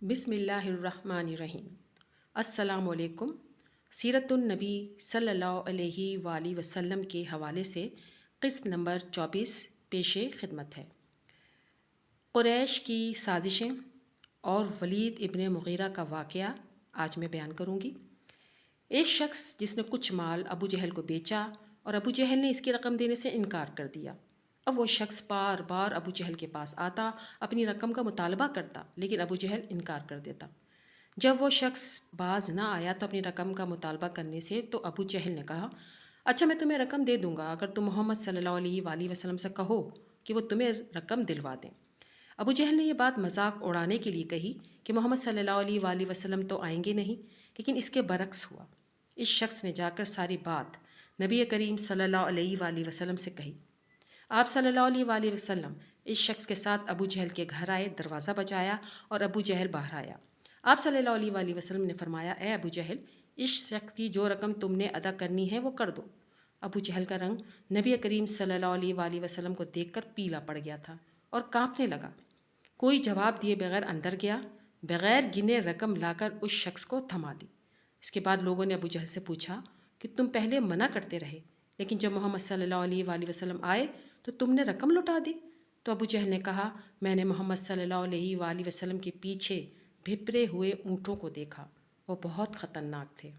بسم اللہ الرحمن الرحیم۔ السلام علیکم۔ سیرت النبی صلی اللہ علیہ وآلہ وسلم کے حوالے سے قسط نمبر 24 پیش خدمت ہے۔ قریش کی سازشیں اور ولید ابن مغیرہ کا واقعہ آج میں بیان کروں گی۔ ایک شخص جس نے کچھ مال ابو جہل کو بیچا اور ابو جہل نے اس کی رقم دینے سے انکار کر دیا۔ اب وہ شخص بار بار ابو جہل کے پاس آتا، اپنی رقم کا مطالبہ کرتا، لیکن ابو جہل انکار کر دیتا۔ جب وہ شخص باز نہ آیا تو اپنی رقم کا مطالبہ کرنے سے تو ابو جہل نے کہا، اچھا میں تمہیں رقم دے دوں گا اگر تم محمد صلی اللہ علیہ وآلہ وسلم سے کہو کہ وہ تمہیں رقم دلوا دیں۔ ابو جہل نے یہ بات مذاق اڑانے کے لیے کہی کہ محمد صلی اللہ علیہ وآلہ وسلم تو آئیں گے نہیں، لیکن اس کے برعکس ہوا۔ اس شخص نے جا کر ساری بات نبی کریم صلی اللہ علیہ وآلہ وسلم سے کہی۔ آپ صلی اللہ علیہ وآلہ وسلم اس شخص کے ساتھ ابو جہل کے گھر آئے، دروازہ بجایا اور ابو جہل باہر آیا۔ آپ صلی اللہ علیہ وآلہ وسلم نے فرمایا، اے ابو جہل، اس شخص کی جو رقم تم نے ادا کرنی ہے وہ کر دو۔ ابو جہل کا رنگ نبی کریم صلی اللہ علیہ وآلہ وسلم کو دیکھ کر پیلا پڑ گیا تھا اور کانپنے لگا۔ کوئی جواب دیے بغیر اندر گیا، بغیر گنے رقم لا کر اس شخص کو تھما دی۔ اس کے بعد لوگوں نے ابو جہل سے پوچھا کہ تم پہلے منع کرتے رہے، لیکن جب محمد صلی اللہ علیہ وآلہ وسلم آئے تو تم نے رقم لوٹا دی۔ تو ابو جہل نے کہا، میں نے محمد صلی اللہ علیہ وآلہ وسلم کے پیچھے بھپرے ہوئے اونٹوں کو دیکھا، وہ بہت خطرناک تھے۔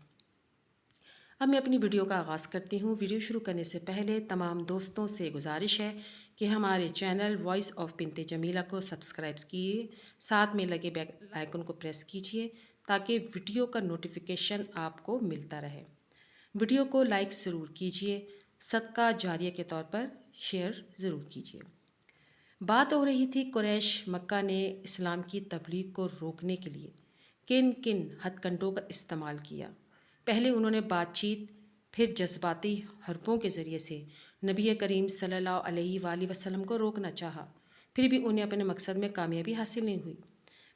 اب میں اپنی ویڈیو کا آغاز کرتی ہوں۔ ویڈیو شروع کرنے سے پہلے تمام دوستوں سے گزارش ہے کہ ہمارے چینل وائس آف بنت جمیلہ کو سبسکرائب کیجیے، ساتھ میں لگے بیل آئیکن کو پریس کیجیے تاکہ ویڈیو کا نوٹیفیکیشن آپ کو ملتا رہے۔ ویڈیو کو لائک ضرور کیجیے، صدقہ جاریہ کے طور پر شیئر ضرور کیجیے۔ بات ہو رہی تھی قریش مکہ نے اسلام کی تبلیغ کو روکنے کے لیے کن کن ہتھ کنڈوں کا استعمال کیا۔ پہلے انہوں نے بات چیت، پھر جذباتی حربوں کے ذریعے سے نبی کریم صلی اللہ علیہ وآلہ وسلم کو روکنا چاہا، پھر بھی انہیں اپنے مقصد میں کامیابی حاصل نہیں ہوئی۔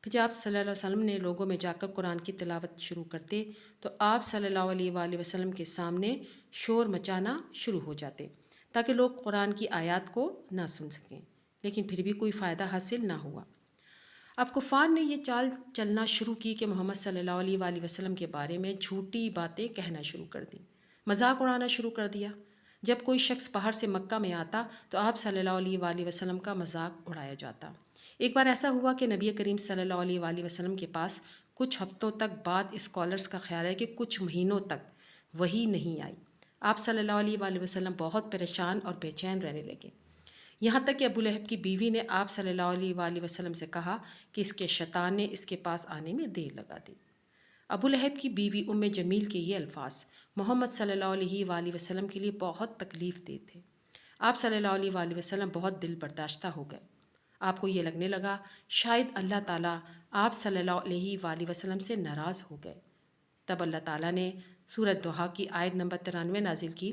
پھر جب آپ صلی اللہ علیہ وسلم نے لوگوں میں جا کر قرآن کی تلاوت شروع کرتے تو آپ صلی اللہ علیہ وآلہ وسلم کے سامنے شور مچانا شروع ہو جاتے تاکہ لوگ قرآن کی آیات کو نہ سن سکیں، لیکن پھر بھی کوئی فائدہ حاصل نہ ہوا۔ اب کفار نے یہ چال چلنا شروع کی کہ محمد صلی اللہ علیہ وآلہ وسلم کے بارے میں جھوٹی باتیں کہنا شروع کر دیں، مذاق اڑانا شروع کر دیا۔ جب کوئی شخص باہر سے مکہ میں آتا تو آپ صلی اللہ علیہ وآلہ وسلم کا مذاق اڑایا جاتا۔ ایک بار ایسا ہوا کہ نبی کریم صلی اللہ علیہ وآلہ وسلم کے پاس کچھ ہفتوں تک، بعد اسکالرز کا خیال ہے کہ کچھ مہینوں تک وحی نہیں آئی۔ آپ صلی اللہ علیہ وآلہ وسلم بہت پریشان اور بے چین رہنے لگے، یہاں تک کہ ابو لہب کی بیوی نے آپ صلی اللہ علیہ وآلہ وسلم سے کہا کہ اس کے شیطان نے اس کے پاس آنے میں دیر لگا دی۔ ابو لہب کی بیوی ام جمیل کے یہ الفاظ محمد صلی اللہ علیہ وآلہ وسلم کے لیے بہت تکلیف دہ تھے۔ آپ صلی اللہ علیہ وآلہ وسلم بہت دل برداشتہ ہو گئے۔ آپ کو یہ لگنے لگا شاید اللہ تعالیٰ آپ صلی اللہ علیہ وآلہ وسلم سے ناراض ہو گئے۔ تب اللہ تعالیٰ نے سورۃ ضحیٰ کی آیت نمبر 93 نازل کی،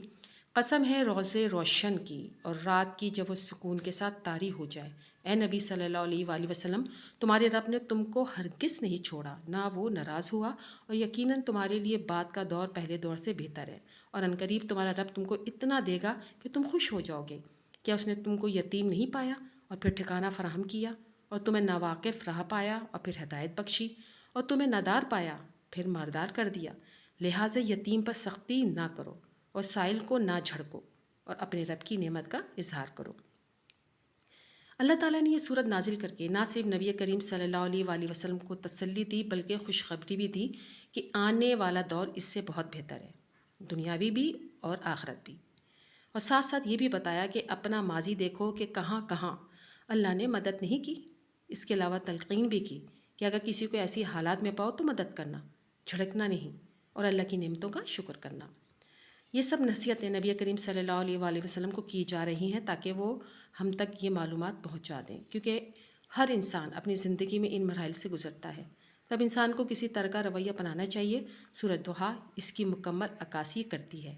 قسم ہے روز روشن کی اور رات کی جب وہ سکون کے ساتھ طاری ہو جائے، اے نبی صلی اللہ علیہ وآلہ وسلم، تمہارے رب نے تم کو ہرگز نہیں چھوڑا، نہ وہ ناراض ہوا، اور یقیناً تمہارے لیے بعد کا دور پہلے دور سے بہتر ہے، اور عنقریب تمہارا رب تم کو اتنا دے گا کہ تم خوش ہو جاؤ گے۔ کیا اس نے تم کو یتیم نہیں پایا اور پھر ٹھکانہ فراہم کیا، اور تمہیں ناواقف راہ پایا اور پھر ہدایت بخشی، اور تمہیں نادار پایا پھر ماردار کر دیا؟ لہٰذا یتیم پر سختی نہ کرو اور سائل کو نہ جھڑکو، اور اپنے رب کی نعمت کا اظہار کرو۔ اللہ تعالیٰ نے یہ صورت نازل کر کے نہ صرف نبی کریم صلی اللہ علیہ وآلہ وسلم کو تسلی دی بلکہ خوشخبری بھی دی کہ آنے والا دور اس سے بہت بہتر ہے، دنیاوی بھی اور آخرت بھی، اور ساتھ ساتھ یہ بھی بتایا کہ اپنا ماضی دیکھو کہ کہاں کہاں اللہ نے مدد نہیں کی۔ اس کے علاوہ تلقین بھی کی کہ اگر کسی کو ایسی حالات میں پاؤ تو مدد کرنا، جھڑکنا نہیں، اور اللہ کی نعمتوں کا شکر کرنا۔ یہ سب نصیحتیں نبی کریم صلی اللہ علیہ وآلہ وسلم کو کی جا رہی ہیں تاکہ وہ ہم تک یہ معلومات پہنچا دیں، کیونکہ ہر انسان اپنی زندگی میں ان مراحل سے گزرتا ہے، تب انسان کو کسی طرح کا رویہ اپنانا چاہیے۔ سورۃ ضحیٰ اس کی مکمل عکاسی کرتی ہے،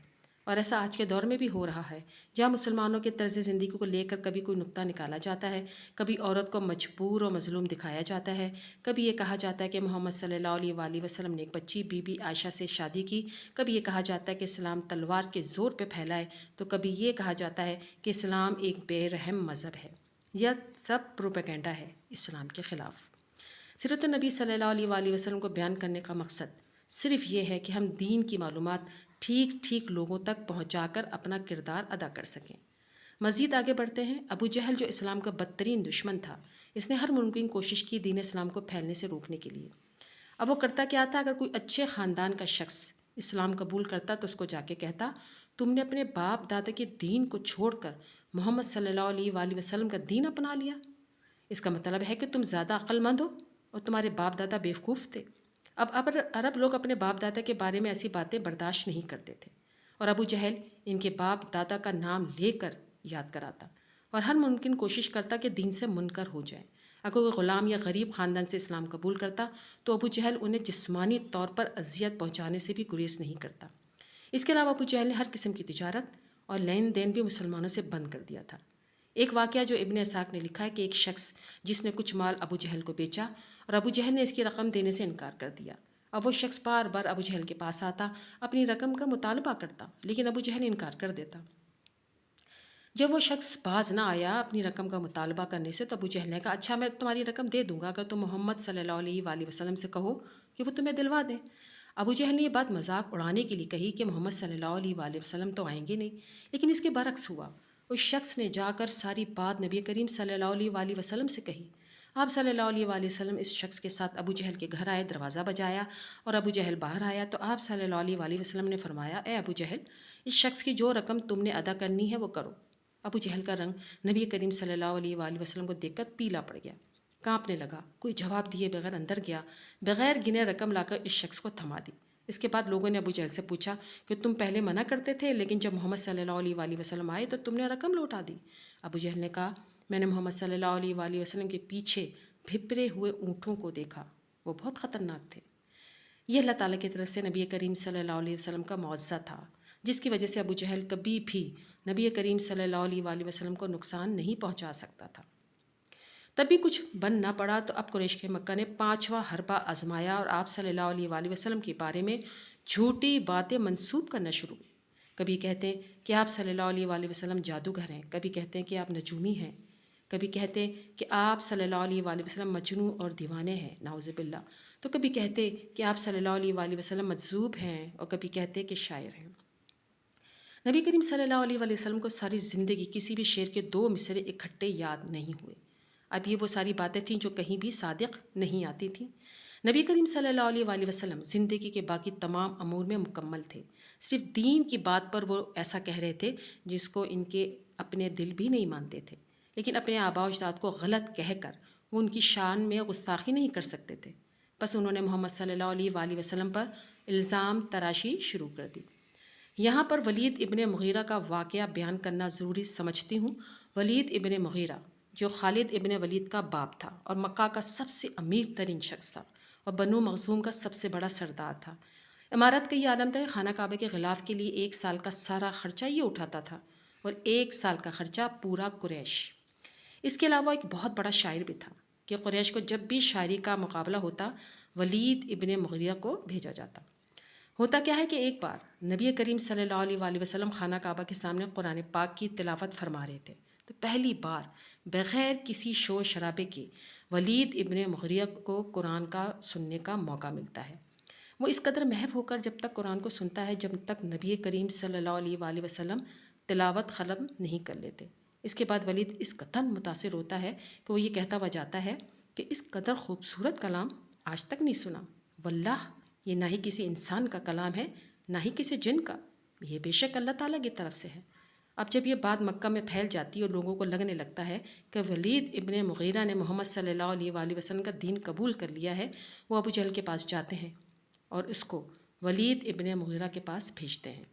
اور ایسا آج کے دور میں بھی ہو رہا ہے، جہاں مسلمانوں کے طرز زندگی کو لے کر کبھی کوئی نکتہ نکالا جاتا ہے، کبھی عورت کو مجبور اور مظلوم دکھایا جاتا ہے، کبھی یہ کہا جاتا ہے کہ محمد صلی اللہ علیہ وآلہ وسلم نے ایک بچی بی بی عائشہ سے شادی کی، کبھی یہ کہا جاتا ہے کہ اسلام تلوار کے زور پہ پھیلا ہے، تو کبھی یہ کہا جاتا ہے کہ اسلام ایک بے رحم مذہب ہے۔ یہ سب پروپیگنڈا ہے اسلام کے خلاف۔ سیرت النبی صلی اللہ علیہ وآلہ وسلم کو بیان کرنے کا مقصد صرف یہ ہے کہ ہم دین کی معلومات ٹھیک ٹھیک لوگوں تک پہنچا کر اپنا کردار ادا کر سکیں۔ مزید آگے بڑھتے ہیں۔ ابو جہل جو اسلام کا بدترین دشمن تھا، اس نے ہر ممکن کوشش کی دین اسلام کو پھیلنے سے روکنے کے لیے۔ اب وہ کرتا کیا تھا؟ اگر کوئی اچھے خاندان کا شخص اسلام قبول کرتا تو اس کو جا کے کہتا، تم نے اپنے باپ دادا کے دین کو چھوڑ کر محمد صلی اللہ علیہ وآلہ وسلم کا دین اپنا لیا۔ اس کا مطلب ہے کہ تم زیادہ عقل مند ہو اور تمہارے باپ دادا بیوقوف تھے۔ اب عرب لوگ اپنے باپ دادا کے بارے میں ایسی باتیں برداشت نہیں کرتے تھے، اور ابو جہل ان کے باپ دادا کا نام لے کر یاد کراتا اور ہر ممکن کوشش کرتا کہ دین سے منکر ہو جائے۔ اگر کوئی غلام یا غریب خاندان سے اسلام قبول کرتا تو ابو جہل انہیں جسمانی طور پر اذیت پہنچانے سے بھی گریز نہیں کرتا۔ اس کے علاوہ ابو جہل نے ہر قسم کی تجارت اور لین دین بھی مسلمانوں سے بند کر دیا تھا۔ ایک واقعہ جو ابن اسحاق نے لکھا ہے کہ ایک شخص جس نے کچھ مال ابو جہل کو بیچا اور ابو جہل نے اس کی رقم دینے سے انکار کر دیا۔ اب وہ شخص بار بار ابو جہل کے پاس آتا، اپنی رقم کا مطالبہ کرتا، لیکن ابو جہل انکار کر دیتا۔ جب وہ شخص باز نہ آیا اپنی رقم کا مطالبہ کرنے سے تو ابو جہل نے کہا، اچھا میں تمہاری رقم دے دوں گا اگر تم محمد صلی اللہ علیہ وآلہ وسلم سے کہو کہ وہ تمہیں دلوا دیں۔ ابو جہل نے یہ بات مذاق اڑانے کے لیے کہی کہ محمد صلی اللہ علیہ وآلہ وسلم تو آئیں گے نہیں، لیکن اس کے برعکس ہوا۔ اس شخص نے جا کر ساری بات نبی کریم صلی اللہ علیہ وآلہ وسلم سے کہی۔ آپ صلی اللہ علیہ وآلہ وسلم اس شخص کے ساتھ ابو جہل کے گھر آئے، دروازہ بجایا اور ابو جہل باہر آیا تو آپ صلی اللہ علیہ وآلہ وسلم نے فرمایا، اے ابو جہل، اس شخص کی جو رقم تم نے ادا کرنی ہے وہ کرو۔ ابو جہل کا رنگ نبی کریم صلی اللہ علیہ وآلہ وسلم کو دیکھ کر پیلا پڑ گیا، کانپنے لگا، کوئی جواب دیے بغیر اندر گیا، بغیر گنے رقم لا کر اس شخص کو تھما دی۔ اس کے بعد لوگوں نے ابو جہل سے پوچھا کہ تم پہلے منع کرتے تھے لیکن جب محمد صلی اللہ علیہ وآلہ وسلم آئے تو تم نے رقم لوٹا دی۔ ابو جہل نے کہا، میں نے محمد صلی اللہ علیہ وآلہ وسلم کے پیچھے بھپرے ہوئے اونٹوں کو دیکھا، وہ بہت خطرناک تھے۔ یہ اللہ تعالیٰ کی طرف سے نبی کریم صلی اللہ علیہ وسلم کا معجزہ تھا، جس کی وجہ سے ابو جہل کبھی بھی نبی کریم صلی اللہ علیہ وآلہ وسلم کو نقصان نہیں پہنچا سکتا تھا۔ تب بھی کچھ بن نہ پڑا تو اب قریش کے مکہ نے 5واں حربہ آزمایا اور آپ صلی اللہ علیہ وآلہ وسلم کے بارے میں جھوٹی باتیں منسوب کرنا شروع۔ کبھی کہتے ہیں کہ آپ صلی اللہ علیہ وآلہ وسلم جادوگر ہیں، کبھی کہتے ہیں کہ آپ نجومی ہیں، کبھی کہتے ہیں کہ آپ صلی اللہ علیہ وآلہ وسلم مجنون اور دیوانے ہیں، نعوذ باللہ، تو کبھی کہتے کہ آپ صلی اللہ علیہ وآلہ وسلم مجذوب ہیں اور کبھی کہتے کہ شاعر ہیں۔ نبی کریم صلی اللہ علیہ وآلہ وسلم کو ساری زندگی کسی بھی شعر کے 2 مصرعے اکٹھے یاد نہیں ہوئے۔ اب یہ وہ ساری باتیں تھیں جو کہیں بھی صادق نہیں آتی تھیں۔ نبی کریم صلی اللہ علیہ وآلہ وسلم زندگی کے باقی تمام امور میں مکمل تھے، صرف دین کی بات پر وہ ایسا کہہ رہے تھے جس کو ان کے اپنے دل بھی نہیں مانتے تھے، لیکن اپنے آباء و اجداد کو غلط کہہ کر وہ ان کی شان میں گستاخی نہیں کر سکتے تھے۔ بس انہوں نے محمد صلی اللہ علیہ وآلہ وسلم پر الزام تراشی شروع کر دی۔ یہاں پر ولید ابن مغیرہ کا واقعہ بیان کرنا ضروری سمجھتی ہوں۔ ولید ابن مغیرہ جو خالد ابن ولید کا باپ تھا اور مکہ کا سب سے امیر ترین شخص تھا اور بنو مخزوم کا سب سے بڑا سردار تھا۔ عمارت کا یہ عالم تھا کہ خانہ کعبہ کے غلاف کے لیے 1 سال کا سارا خرچہ یہ اٹھاتا تھا اور 1 سال کا خرچہ پورا قریش۔ اس کے علاوہ ایک بہت بڑا شاعر بھی تھا کہ قریش کو جب بھی شاعری کا مقابلہ ہوتا ولید ابن مغیرہ کو بھیجا جاتا۔ ہوتا کیا ہے کہ ایک بار نبی کریم صلی اللہ علیہ وآلہ وسلم خانہ کعبہ کے سامنے قرآن پاک کی تلاوت فرما رہے تھے تو پہلی بار بغیر کسی شور شرابے کے ولید ابن مغیرہ کو قرآن کا سننے کا موقع ملتا ہے۔ وہ اس قدر محو ہو کر جب تک قرآن کو سنتا ہے جب تک نبی کریم صلی اللہ علیہ وآلہ وسلم تلاوت ختم نہیں کر لیتے۔ اس کے بعد ولید اس قدر متاثر ہوتا ہے کہ وہ یہ کہتا ہوا جاتا ہے کہ اس قدر خوبصورت کلام آج تک نہیں سنا، واللہ یہ نہ ہی کسی انسان کا کلام ہے نہ ہی کسی جن کا، یہ بے شک اللہ تعالیٰ کی طرف سے ہے۔ اب جب یہ بات مکہ میں پھیل جاتی ہے اور لوگوں کو لگنے لگتا ہے کہ ولید ابن مغیرہ نے محمد صلی اللہ علیہ وآلہ وسلم کا دین قبول کر لیا ہے، وہ ابو جہل کے پاس جاتے ہیں اور اس کو ولید ابن مغیرہ کے پاس بھیجتے ہیں۔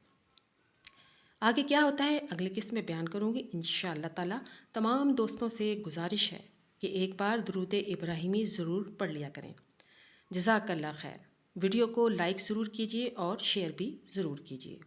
آگے کیا ہوتا ہے اگلی قسط میں بیان کروں گی انشاءاللہ تعالیٰ۔ تمام دوستوں سے گزارش ہے کہ ایک بار درود ابراہیمی ضرور پڑھ لیا کریں۔ جزاک اللہ خیر۔ ویڈیو کو لائک ضرور کیجیے اور شیئر بھی ضرور کیجیے۔